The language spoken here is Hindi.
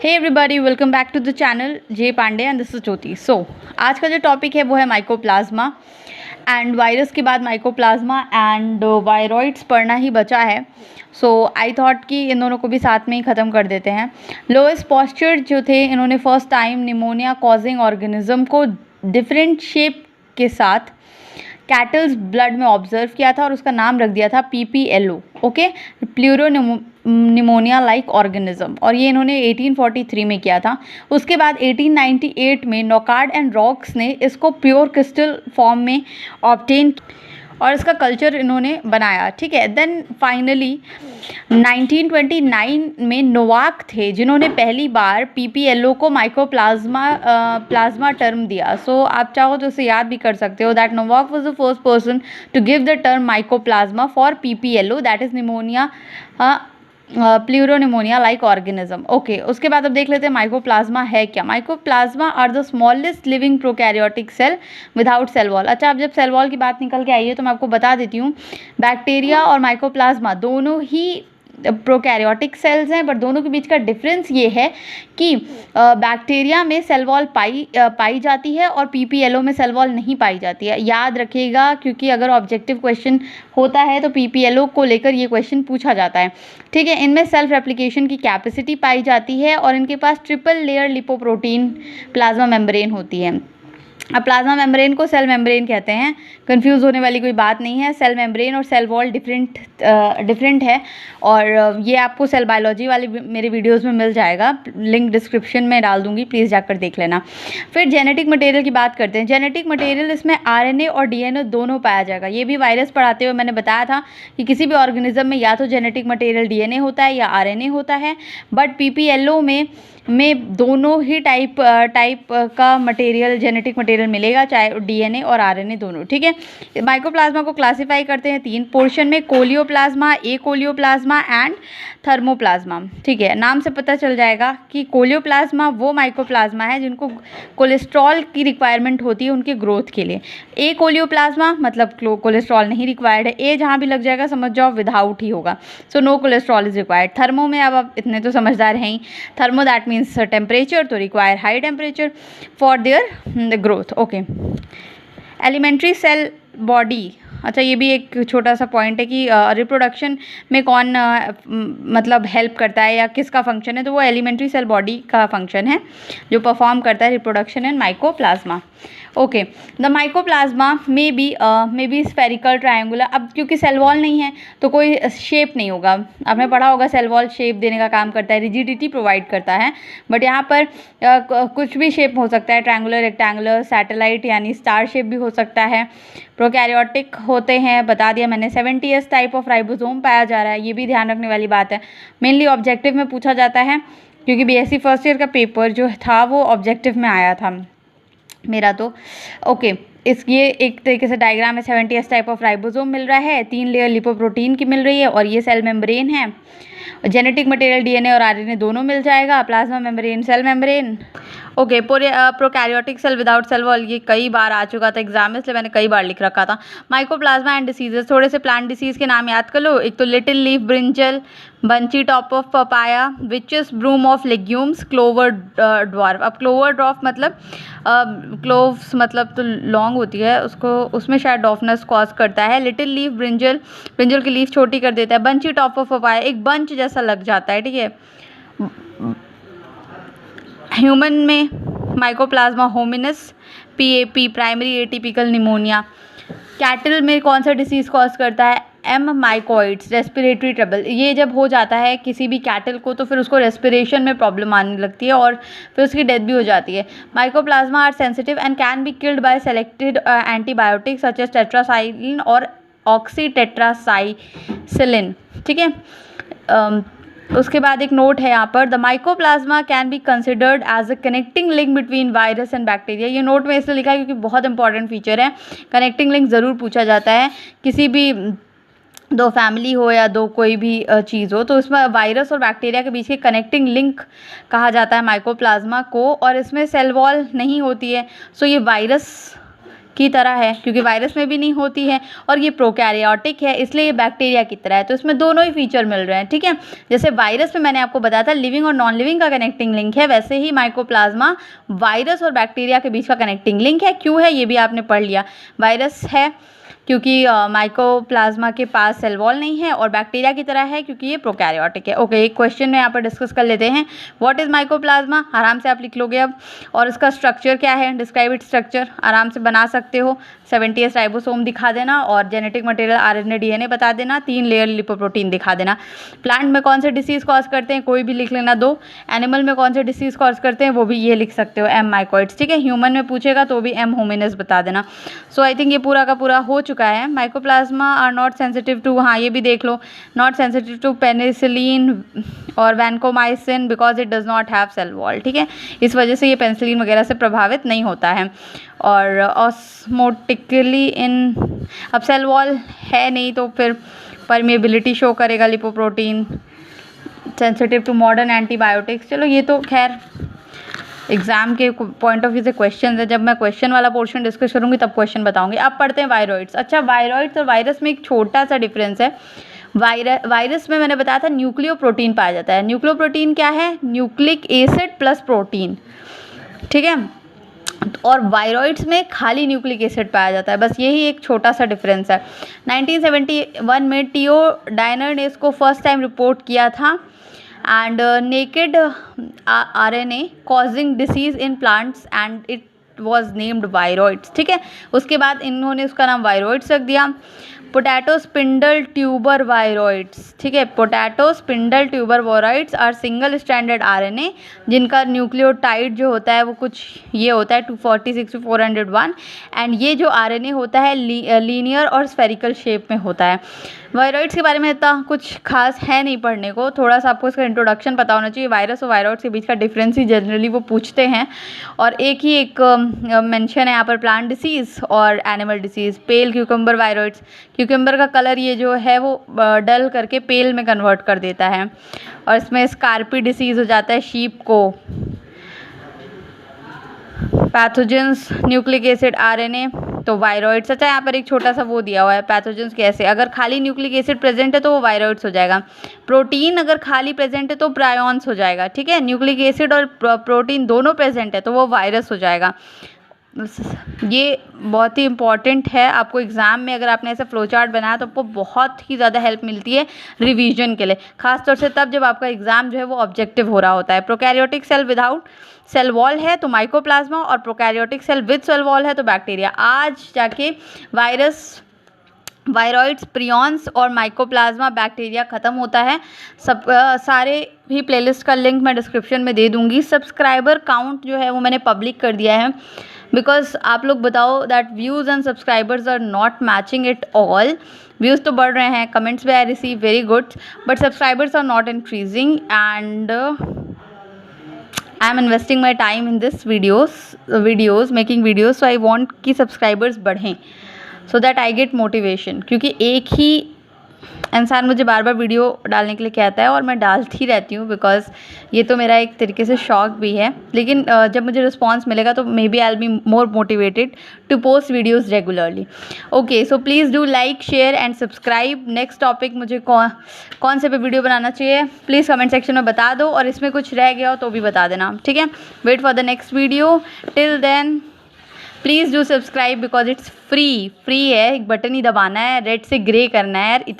Hey everybody, welcome back to the channel J Pandey and this is Jyoti. So आज का जो टॉपिक है वो है माइकोप्लाज्मा एंड वायरस के बाद माइकोप्लाज्मा एंड वायरॉइड्स पढ़ना ही बचा है। सो आई थॉट कि इन दोनों को भी साथ में ही ख़त्म कर देते हैं। लोएस्ट पॉस्चर जो थे, इन्होंने first time pneumonia causing organism को डिफरेंट शेप के साथ कैटल्स ब्लड में ऑब्जर्व किया था और उसका नाम रख दिया था PPLO, okay, pleuro pneumonia like organism, और ये इन्होंने 1843 में किया था। उसके बाद 1898 में नॉकार्ड एंड रॉक्स ने इसको प्योर क्रिस्टल फॉर्म में ऑब्टेन और इसका कल्चर इन्होंने बनाया, ठीक है। देन फाइनली 1929 में नोवाक थे जिन्होंने पहली बार PPLO को प्लाज्मा टर्म दिया। सो आप चाहो तो उसे याद भी कर सकते हो that Novak was the first person to give the term mycoplasma for PPLO, that is pneumonia pleuropneumonia like organism. Okay, उसके बाद अब देख लेते हैं माइकोप्लाज्मा है क्या। Mycoplasma are the smallest living prokaryotic cell without cell wall. अच्छा, अब जब सेल वॉल की बात निकल के आई है तो मैं आपको बता देती हूँ, बैक्टीरिया और माइकोप्लाज्मा दोनों ही प्रोकैरियोटिक सेल्स हैं, बट दोनों के बीच का डिफरेंस ये है कि बैक्टीरिया में सेल वॉल पाई जाती है और PPLO में सेल वॉल नहीं पाई जाती है। याद रखिएगा, क्योंकि अगर ऑब्जेक्टिव क्वेश्चन होता है तो PPLO को लेकर ये क्वेश्चन पूछा जाता है, ठीक है। इनमें सेल्फ रेप्लिकेशन की कैपेसिटी पाई जाती है और इनके पास triple layer lipoprotein plasma membrane होती है। अब प्लाज्मा मेम्ब्रेन को सेल मेम्ब्रेन कहते हैं, कंफ्यूज होने वाली कोई बात नहीं है। सेल मेम्ब्रेन और सेल वॉल डिफरेंट है, और ये आपको सेल बायोलॉजी वाले मेरे वीडियोस में मिल जाएगा, लिंक डिस्क्रिप्शन में डाल दूंगी, प्लीज़ जाकर देख लेना। फिर जेनेटिक मटेरियल की बात करते हैं। जेनेटिक मटेरियल, इसमें RNA और DNA दोनों पाया जाएगा। ये भी वायरस पढ़ाते हुए मैंने बताया था कि किसी भी ऑर्गेनिज्म में या तो जेनेटिक मटेरियल DNA होता है या RNA होता है, बट PPLO में दोनों ही टाइप का मटेरियल, जेनेटिक मटेरियल मिलेगा, चाहे DNA और RNA दोनों, ठीक है। माइकोप्लाज्मा को क्लासीफाई करते हैं 3 पोर्शन में, कोलियोप्लाज्मा, एकोलियोप्लाज्मा एंड थर्मोप्लाज्मा, ठीक है। नाम से पता चल जाएगा कि कोलियोप्लाज्मा वो माइकोप्लाज्मा है जिनको कोलेस्ट्रॉल की रिक्वायरमेंट होती है उनके ग्रोथ के लिए। एकोलियोप्लाज्मा मतलब कोलेस्ट्रॉल नहीं रिक्वायर्ड है, ए जहाँ भी लग जाएगा समझ जाओ विदाउट ही होगा, so no cholesterol is required. Thermo में अब आप इतने तो समझदार हैं ही, थर्मो दैट मीन्स टेम्परेचर, तो require high temperature for their growth, okay. Elementary cell body, अच्छा ये भी एक छोटा सा पॉइंट है कि रिप्रोडक्शन में कौन मतलब हेल्प करता है या किसका फंक्शन है, तो वो एलिमेंट्री सेल बॉडी का फंक्शन है जो परफॉर्म करता है reproduction in mycoplasma, okay. The mycoplasma में बी स्फेरिकल, ट्रायंगुलर। अब क्योंकि सेल वॉल नहीं है तो कोई शेप नहीं होगा, आपने पढ़ा होगा सेल वॉल शेप देने का काम करता है, रिजिडिटी प्रोवाइड करता है, बट यहाँ पर कुछ भी शेप हो सकता है, ट्रायंगुलर, रेक्टेंगुलर, सैटेलाइट यानी स्टार शेप भी हो सकता है। प्रोकैरियोटिक होते हैं, बता दिया मैंने। 70s टाइप ऑफ राइबोसोम पाया जा रहा है, ये भी ध्यान रखने वाली बात है। मेनली ऑब्जेक्टिव में पूछा जाता है, क्योंकि BSc फर्स्ट ईयर का पेपर जो था वो ऑब्जेक्टिव में आया था मेरा, तो ओके। ये एक तरीके से डायग्राम है, 70s टाइप ऑफ राइबोसोम मिल रहा है, 3 लेयर लिपोप्रोटीन की मिल रही है, और ये सेल मेम्ब्रेन है। जेनेटिक मटेरियल DNA और RNA दोनों मिल जाएगा, plasma membrane, cell membrane, okay. Prokaryotic cell without cell wall, ये कई बार आ चुका था एग्जाम में, इसलिए मैंने कई बार लिख रखा था। माइकोप्लाज्मा एंड डिसीजेस, थोड़े से प्लांट डिसीज के नाम याद कर लो। एक तो little leaf brinjal, bunchy top of papaya, witches broom of legumes, clover dwarf. अब क्लोवर ड्वार्फ मतलब क्लोव्स मतलब तो लॉन्ग होती है, उसमें शायद डॉफनेस कॉज करता है। लिटिल लीफ ब्रिंजल की लीफ छोटी कर देता है। बंची टॉप ऑफ पपाया, एक बंच जैसा लग जाता है, ठीक है। ह्यूमन में mycoplasma hominis, PAP, primary atypical pneumonia. Cattle में कौन सा डिसीज़ कॉज करता है, M. माइकोइड्स, respiratory trouble. ये जब हो जाता है किसी भी कैटल को तो फिर उसको रेस्पिरेशन में प्रॉब्लम आने लगती है और फिर उसकी डेथ भी हो जाती है। Mycoplasma are sensitive and can be killed by selected antibiotics such as tetracycline और ऑक्सीटेट्रासाइक्लिन, ठीक है। उसके बाद एक नोट है यहाँ पर, the mycoplasma can be considered as a connecting link between virus and bacteria. ये नोट में इसलिए लिखा है क्योंकि बहुत इंपॉर्टेंट फीचर है, कनेक्टिंग लिंक ज़रूर पूछा जाता है, किसी भी दो फैमिली हो या दो कोई भी चीज़ हो तो इसमें वायरस और बैक्टीरिया के बीच के कनेक्टिंग लिंक कहा जाता है माइकोप्लाज्मा को, और इसमें सेल वॉल नहीं होती है, सो ये वायरस की तरह है, क्योंकि वायरस में भी नहीं होती है, और ये प्रोकैरियोटिक है, इसलिए ये बैक्टीरिया की तरह है। तो इसमें दोनों ही फीचर मिल रहे हैं, ठीक है। जैसे वायरस में मैंने आपको बताया था लिविंग और नॉन लिविंग का कनेक्टिंग लिंक है, वैसे ही माइकोप्लाज्मा वायरस और बैक्टीरिया के बीच का कनेक्टिंग लिंक है। क्यों है ये भी आपने पढ़ लिया। वायरस है क्योंकि माइकोप्लाज्मा के पास सेल वॉल नहीं है, और बैक्टीरिया की तरह है क्योंकि ये प्रोकैरियोटिक है। ओके, एक क्वेश्चन में यहाँ पर डिस्कस कर लेते हैं। व्हाट इज माइकोप्लाज्मा, आराम से आप लिख लोगे अब। और इसका स्ट्रक्चर क्या है, डिस्क्राइब इट स्ट्रक्चर, आराम से बना सकते हो। 70S राइबोसोम दिखा देना, और जेनेटिक मटेरियल RNA DNA बता देना, 3 लेयर लिपोप्रोटीन दिखा देना। प्लांट में कौन से डिसीज़ कॉज करते हैं, कोई भी लिख लेना 2। एनिमल में कौन से डिसीज़ कॉज करते हैं, वो भी ये लिख सकते हो, M माइकोइड्स, ठीक है। ह्यूमन में पूछेगा तो भी M होमिनिस बता देना। सो आई थिंक ये पूरा का पूरा हो चुका है। Mycoplasma are not sensitive to, हाँ ये भी देख लो, नॉट सेंसिटिव टू पेनिसिलिन और vancomycin because it does not have cell wall, ठीक है। इस वजह से ये पेनिसिलिन वगैरह से प्रभावित नहीं होता है। और ऑस्मोटिकली इन, अब सेल वॉल है नहीं तो फिर परमेबिलिटी शो करेगा lipoprotein, sensitive to modern antibiotics. चलो ये तो खैर एग्जाम के पॉइंट ऑफ व्यू से क्वेश्चन है, जब मैं क्वेश्चन वाला पोर्शन डिस्कस करूंगी तब क्वेश्चन बताऊंगी। अब पढ़ते हैं वायरॉइड्स। अच्छा, वायरॉइड्स और वायरस में एक छोटा सा डिफरेंस है। वायरस में मैंने बताया था न्यूक्लियोप्रोटीन पाया जाता है। न्यूक्लियोप्रोटीन क्या है, न्यूक्लिक एसिड प्लस प्रोटीन, ठीक है। और वायरॉइड्स में खाली न्यूक्लिक एसिड पाया जाता है, बस यही एक छोटा सा डिफरेंस है। 1971 में टीओ डायनर ने इसको फर्स्ट टाइम रिपोर्ट किया था। And naked RNA causing disease in plants and it was named viroids, ठीक है। उसके बाद इन्होंने उसका नाम वायरॉइड्स रख दिया। पोटैटो स्पिंडल ट्यूबर वायरॉइड्स, ठीक है। Potato spindle tuber viroids are single stranded RNA जिनका न्यूक्लियोटाइड जो होता है वो कुछ ये होता है 246 to 401, एंड ये जो RNA होता है लीनियर और स्फेरिकल शेप में होता है। वायरॉइड्स के बारे में इतना कुछ खास है नहीं पढ़ने को, थोड़ा सा आपको इसका इंट्रोडक्शन पता होना चाहिए। वायरस और वायरॉइड्स के बीच का डिफरेंस ही जनरली वो पूछते हैं, और एक ही एक मेंशन है यहाँ पर, प्लांट डिसीज़ और एनिमल डिसीज़। पेल क्यूकम्बर वायरॉइड्स, क्यूकम्बर का कलर ये जो है वो डल करके पेल में कन्वर्ट कर देता है, और इसमें स्कारपी डिसीज़ हो जाता है शीप को। पैथोजेंस न्यूक्लिक एसिड RNA, तो वायरॉइड्स। अच्छा, यहाँ पर एक छोटा सा वो दिया हुआ है पैथोजेंस कैसे, अगर खाली न्यूक्लिक एसिड प्रेजेंट है तो वो वायरॉइड्स हो जाएगा। प्रोटीन अगर खाली प्रेजेंट है तो प्रायोन्स हो जाएगा, ठीक है। न्यूक्लिक एसिड और प्रोटीन दोनों प्रेजेंट है तो वो वायरस हो जाएगा। ये बहुत ही इंपॉर्टेंट है आपको एग्ज़ाम में, अगर आपने ऐसा फ्लो चार्ट बनाया तो आपको बहुत ही ज़्यादा हेल्प मिलती है रिवीजन के लिए, खासतौर से तब जब आपका एग्ज़ाम जो है वो ऑब्जेक्टिव हो रहा होता है। Prokaryotic cell without cell wall है तो माइकोप्लाज्मा, और prokaryotic cell with cell wall है तो बैक्टीरिया। आज जाके वायरॉइड्स, प्रियॉन्स और माइकोप्लाज्मा, बैक्टीरिया ख़त्म होता है। सब सारे भी प्लेलिस्ट का लिंक मैं डिस्क्रिप्शन में दे दूँगी। सब्सक्राइबर काउंट जो है वो मैंने पब्लिक कर दिया है, बिकॉज आप लोग बताओ that views and subscribers are not matching it all. Views तो बढ़ रहे हैं, कमेंट्स भी I receive very good, but subscribers are not increasing, and I am investing my time in this videos making videos, so I want कि सब्सक्राइबर्स बढ़ें so that I get motivation. क्योंकि एक ही इंसान मुझे बार बार वीडियो डालने के लिए कहता है और मैं डालती रहती हूँ, बिकॉज ये तो मेरा एक तरीके से शौक भी है। लेकिन जब मुझे रिस्पॉन्स मिलेगा तो maybe I will be more motivated to post videos regularly. Okay, so please do like, share and subscribe. Next topic मुझे कौन से पे वीडियो बनाना चाहिए प्लीज़ कमेंट सेक्शन में बता दो, और इसमें कुछ रह गया हो तो भी बता देना, ठीक है। Wait for the next video, till then please do subscribe because it's free है। एक बटन ही दबाना है, रेड से ग्रे करना है यार।